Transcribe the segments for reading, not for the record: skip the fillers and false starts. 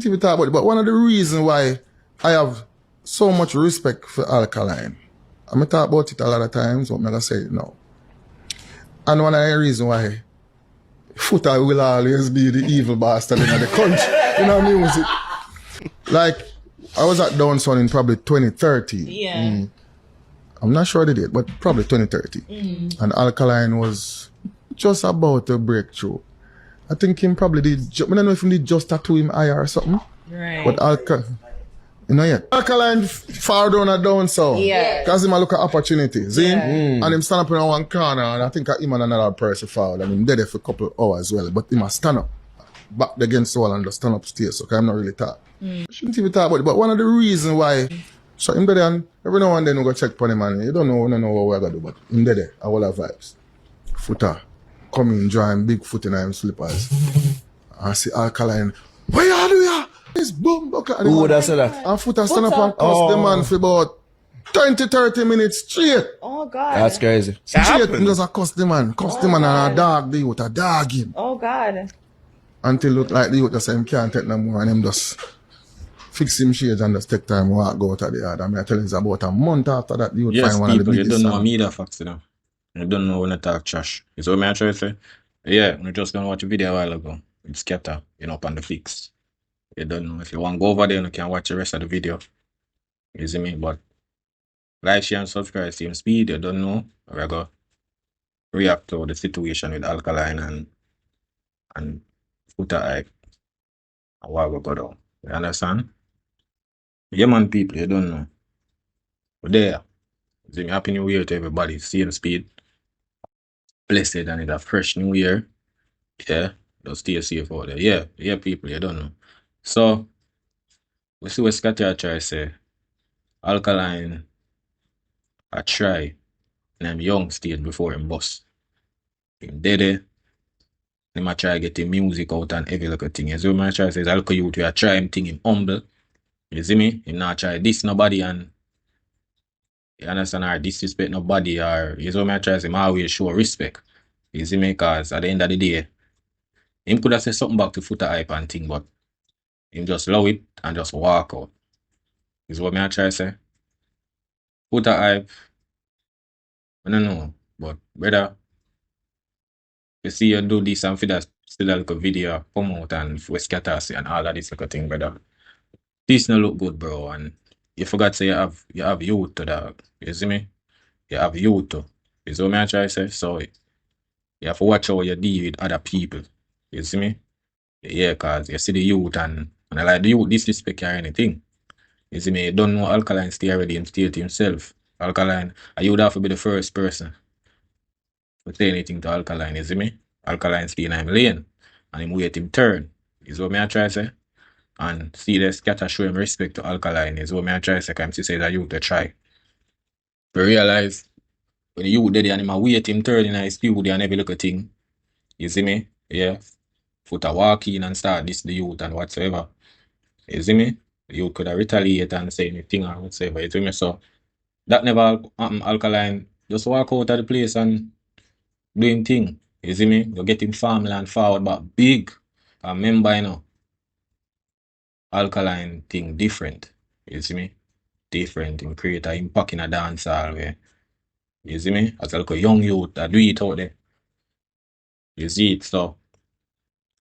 We talk about it, but one of the reasons why I have so much respect for Alkaline, I'm going to talk about it a lot of times, but I'm going to say it now. And one of the reasons why Foota will always be the evil bastard in the country, in music. Like, I was at Downson in probably 2013. Yeah. I'm not sure the date, but probably 2030. And Alkaline was just about to break through. I think him probably did, I don't know if he did just tattoo him eye or something. Right. But you know yet. Alkaline far down and down so. Yeah. Because him a look at opportunity. See? Yeah. And him stand up in one corner and I think him and another person fouled and him dead there for a couple of hours as well. But him a stand up. Back against the wall and just stand up stairs. So I'm not really talk. Shouldn't even talk about it. But one of the reasons why, so him dead there and every now and then we go check on him and you don't know what we're gonna do, but him dead there, all our vibes. Foota coming drawing big foot in him slippers. I see Alkaline, where you do ya? It's boom bucket. Who would have said that? And Foota stand up and cuss the man for about 20-30 minutes straight. Oh God. That's crazy. Straight him just a cuss the man and a dog the youth, a dog him. Oh God. Until look like the youth just say him can't take no more and him just fix him shades and just take time walk go out of the yard. I mean I tell you it's about a month after that the youth Yes, find one of the people, you biggest don't know songs. me that facts, you know. You don't know when I talk trash. You see what I try to say? Yeah, we just gonna watch a video a while ago. It's Skatta, up on the fix. You don't know. If you want to go over there, you can watch the rest of the video. You see me? But like, share, and subscribe, same speed, you don't know. We're gonna react to the situation with Alkaline and Foota hype and what we go down. You understand? Yeah, man, people, you don't know. We're there. You see me? Happy New Year to everybody. Same speed. Blessed and it's a fresh new year. Yeah, just stay safe out there. Yeah, people, you don't know. So, we see what Skatta try to say. Alkaline, I try. And I'm young still before him bust. Him dead there. Him a try to get him music out and every little thing. You see what I try to say? Alka youth, we a try him thing, him humble. You see me? Him not try this nobody and you understand, or disrespect nobody, or you see what I try to say? Him always show respect. You see me? Because at the end of the day, him could have said something back to Foota hype and thing, but him just love it and just walk out. Is what I try to say. Foota hype, I don't know, but brother, you see you do this and for that still a little video come out and we Skatta and all of this little thing, brother. This no look good, bro, and you forgot to say you have youth to that. You see me? You have youth to. Is what I try to say. So you have to watch how you deal with other people. You see me? Yeah, cause you see the youth and I like the youth disrespect or anything. You see me? You don't know Alkaline stay already and stay to himself. Alkaline, you would have to be the first person to say anything to Alkaline, you see me? Alkaline stay in him lane and him wait him turn. Is what I try to say. And see the Skatta show him respect to Alkaline. Is what I try to say. Because he say that you to try. But realize when the youth dead and him wait him turn in his studio and every little thing. You see me? Yeah. Foota walk in and start this the youth and whatsoever. You see me? You could have retaliate and say anything or whatsoever. You see me? So that never happened. Alkaline just walk out of the place and do him thing. You see me? You get him farmland forward but big. I remember, you know, Alkaline thing different. You see me? Different. Him create an impact in a dance hall way. You see me? As like a young youth that do it out there. You see it, so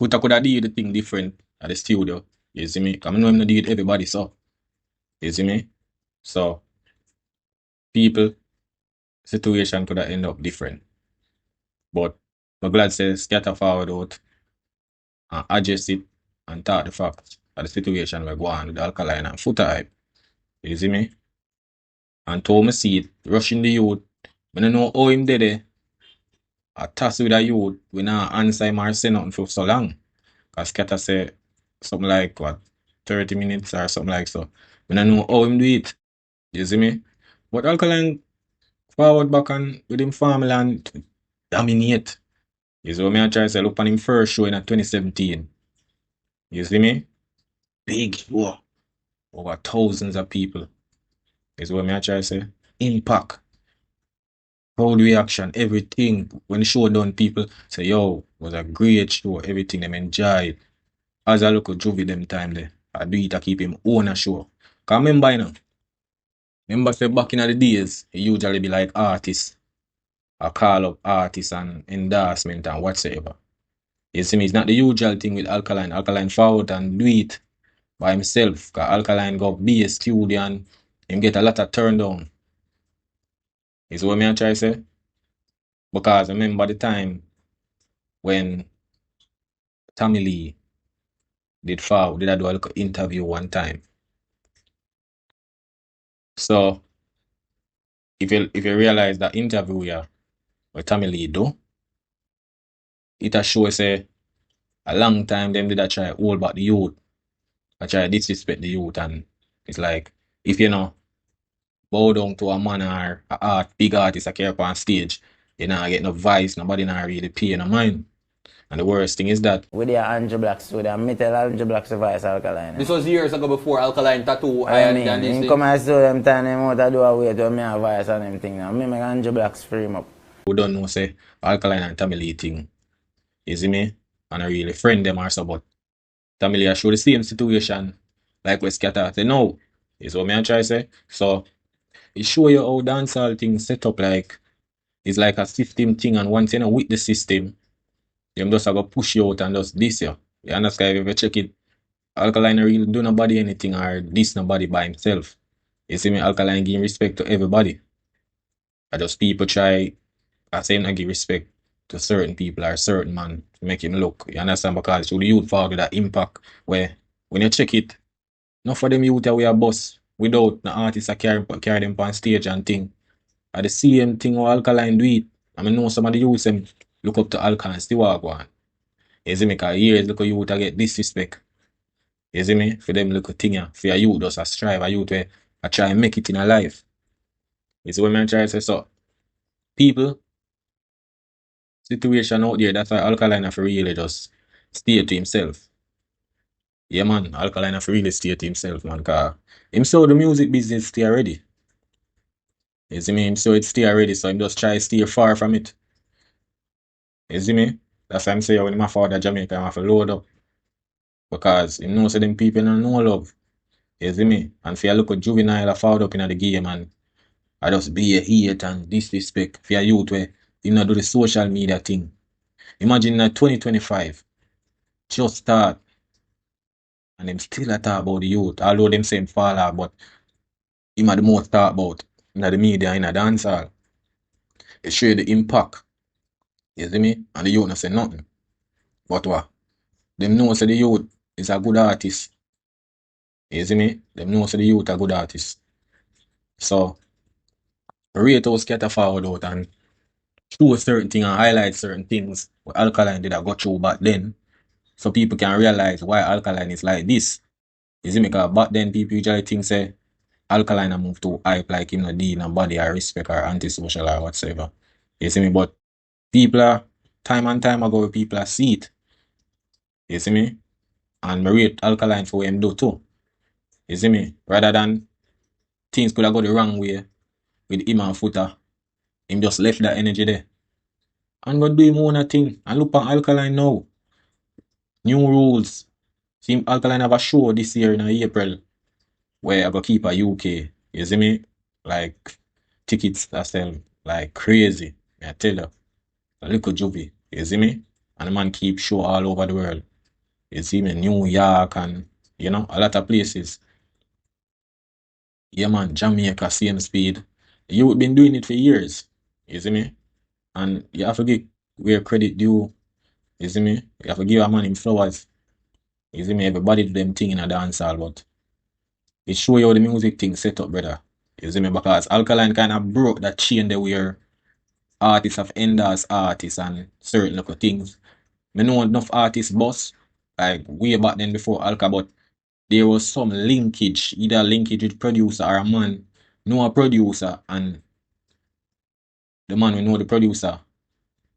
Foota could have did the thing different at the studio. You see me? Because I know him not do it everybody, so. You see me? So, people, situation could have end up different. But I'm glad say Skatta forward out and adjust it and talk the facts of the situation we're going with Alkaline and Foota hype. You see me? And told me see it, rushing the youth. I don't know how him did it. I task with the youth, we not answer him or say nothing for so long. Because Skatta say something like, what, 30 minutes or something like so. We don't know how him do it. You see me? But Alkaline forward back and with him farmland dominate. You see what I try to say? Look on him first show in 2017. You see me? Big show. Over thousands of people. You see what I try to say? Impact. Crowd reaction, everything. When the show done, people say, yo, it was a great show, everything, them enjoy it. as I look at Juvie them time there, I do it to keep him own a show. Cause remember, you know, remember say back in the days, he usually be like artists, or call up artists and endorsement and whatsoever. You see me, it's not the usual thing with Alkaline. Alkaline forward and do it by himself. Cause Alkaline go be a studio and him get a lot of turn down. Is what me I try to say? Because I remember the time when Tommy Lee did I do a little interview one time. So if you realize that interview here what Tommy Lee do, it a show say a long time them did I try hold back the youth. I try disrespect the youth, and it's like if you know bow down to a man or a big artist I care up on stage, you know, I get no voice, nobody not really pay no mind. And the worst thing is that with the Andrew Black studio, I tell Andrew Black to voice Alkaline. This was years ago before Alkaline Tattoo I mean, and this him thing. come and show them time him out to do a way to me a voice and them thing now. Me make Andrew Black frame up. who don't know say Alkaline and Tommy Lee thing. You see me? And I really friend them or so, but Tommy Lee I show the same situation like with Skatta. Say no. Is what me I try to say. So it show you how dancehall thing set up like it's like a system thing, and once you know with the system, them just go push you out and just this you. You understand? If you check it, Alkaline really do nobody anything or this nobody by himself. You see me, Alkaline give respect to everybody. I just people try I say not give respect to certain people or certain man to make him look. You understand? Because through the youth forward that impact where when you check it, not for them youth we are boss without the artists I carry them on stage and thing. At the same thing how Alkaline do it. I mean know some of the youth them look up to Alkaline still walk on. You see me, cause years look at youth get disrespect. You see me? For them little thing for a youth just a strive, a youth where I try and make it in a life. You see what I try to say? So people situation out there, that's why Alkaline have to really just stay to himself. Yeah man, Alkaline have to really stay to himself, man, cause him saw the music business stay already. You see me? Him saw it stay already, so him just try to stay far from it. You see me? That's why I'm saying when my father Jamaica, I have to load up. Because him knows them people don't know love. You see me? And if you look at juvenile I found up in the game and I just be a hate and disrespect for a youth where you not do the social media thing. Imagine that 2025 just start and them still a talk about the youth. Although them same fall out, but him had the most talk about in the media, in the dancehall. It show you the impact. You see me? And the youth not say nothing. But what? Them know say the youth is a good artist. You see me? Them know say the youth a good artist. So rate how Skatta forward out and show certain things and highlight certain things what Alkaline did I go through back then. So people can realize why Alkaline is like this. You see me? Because back then people usually think say Alkaline a move to hype like him no deal and body or respect or antisocial or whatsoever. You see me? But people are time and time ago people are see it. You see me? And me rate Alkaline for what him do too. You see me? Rather than things could have go the wrong way with him and Foota, him just left that energy there. And go do him own thing. And look at Alkaline now. New rules. See Alkaline have a show this year in April where I go keep a UK. You see me? Like tickets that sell like crazy. I tell you. A little juvie. You see me? And the man keep show all over the world. You see me? New York and you know, a lot of places. Yeah man, Jamaica, same speed. You been doing it for years. You see me? And you have to give where credit due. You see me? You have to give a man him flowers. You see me? Everybody do them thing in a dancehall, but it show you how the music thing set up, brother. You see me? Because Alkaline kind of broke that chain there where artists have enders artists and certain little things. I know enough artists boss, like way back then before Alka, but there was some linkage, either linkage with producer or a man know a producer and the man we know the producer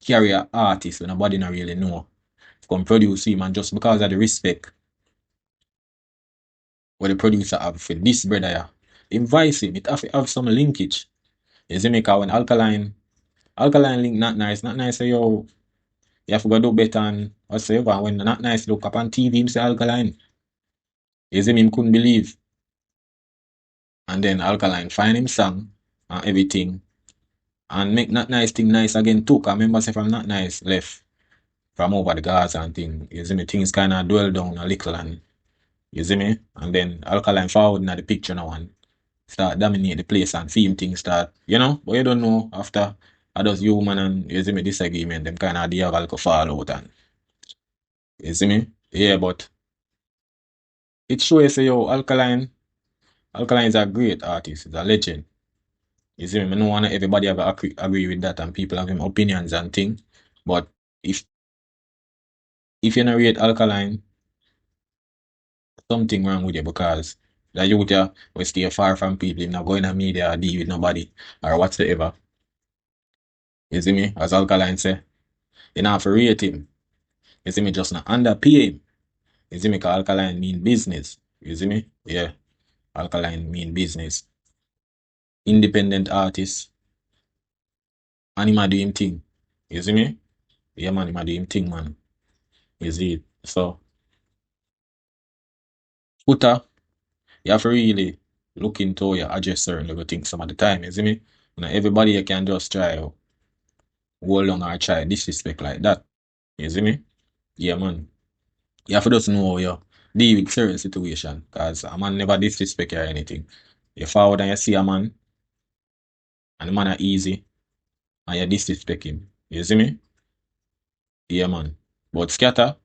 carry a artist when nobody not really know. Come produce him and just because of the respect what the producer have for this brother yeah, invite him, it have to have some linkage. You see me? Because when Alkaline link not nice, yo, you have to go do better and whatsoever. When not nice look up on TV, him say Alkaline. You see me, him couldn't believe. And then Alkaline find him song and everything. And make not nice thing nice again too. Cause remember say from not nice left from over the Gaza and thing. You see me, things kinda dwell down a little and you see me? And then Alkaline forward in the picture now and start dominate the place and film things start, but you don't know after I just human and you see me disagreement, them kind of dialogue fall out and you see me? Yeah, but it shows say yo, Alkaline is a great artist, he's a legend. You see me? I don't want everybody have agree with that and people have opinions and things. But if you not rate Alkaline, something wrong with you because the youth will stay far from people, not going to media or deal with nobody or whatsoever. You see me? As Alkaline say, you not have to rate him. You see me? Just not underpay him. You see me? Because Alkaline mean business. You see me? Yeah. Alkaline mean business. Independent artist. And him a do him thing. You see me? Yeah, man, him a do him thing, man. You see it? So, Foota, you have to really look into your address certain little things some of the time. You see me? Not everybody you can just try hold on or try disrespect like that. You see me? Yeah, man. You have to just know how you deal with certain situation. Because a man never disrespect you or anything. You forward and you see a man, and the man are easy, and you disrespect him. You see me? Yeah, man. But Skatta,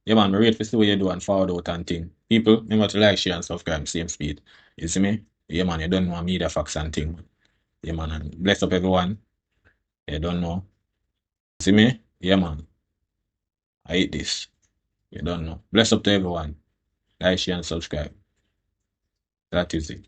yeah, man, I rate for see what you do and forward out and thing. People, remember to like, share, and subscribe, same speed. You see me? Yeah, man, you don't know media facts and thing. Yeah, man, and bless up everyone. You don't know. See me? Yeah, man. I hate this. You don't know. Bless up to everyone. Like, share, and subscribe. That is it.